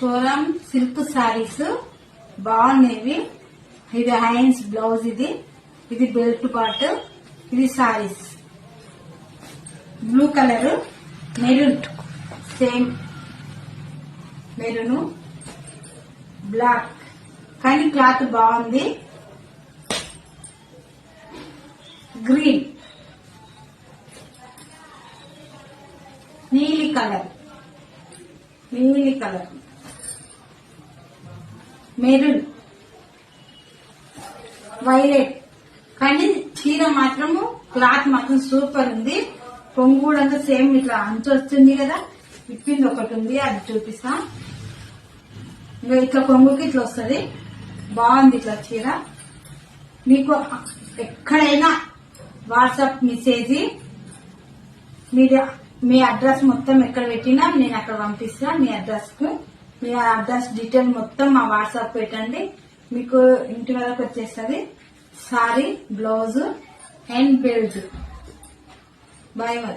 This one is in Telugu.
తోరం సిల్క్ సారీస్ బాగున్నాయి. ఇది హ్యాండ్స్ బ్లౌజ్, ఇది బెల్ట్ పార్ట్, ఇది saris. Blue colour, maroon, same maroon, black, కానీ క్లాత్ బాగుంది. గ్రీన్, నీలి కలర్, మెరూన్, వైలెట్, కానీ చీర మాత్రము క్లాత్ మాత్రం సూపర్ ఉంది. కొంగు కూడా అంతా సేమ్ ఇట్లా అంచు వస్తుంది కదా, ఇప్పింది ఒకటి ఉంది, అది చూపిస్తా. ఇంకా ఇట్లా కొంగుకి ఇట్లా వస్తుంది, బాగుంది ఇట్లా చీర. మీకు ఎక్కడైనా వాట్సాప్ మెసేజ్ మీ అడ్రస్ మొత్తం ఎక్కడ పెట్టినా నేను అక్కడ పంపిస్తా. మీ అడ్రస్ కు మీ అడ్రస్ డీటెయిల్ మొత్తం మా వాట్సాప్ పెట్టండి, మీకు ఇంటి వరకు వచ్చేస్తుంది. Sari, blouse and belt. Bye మరి.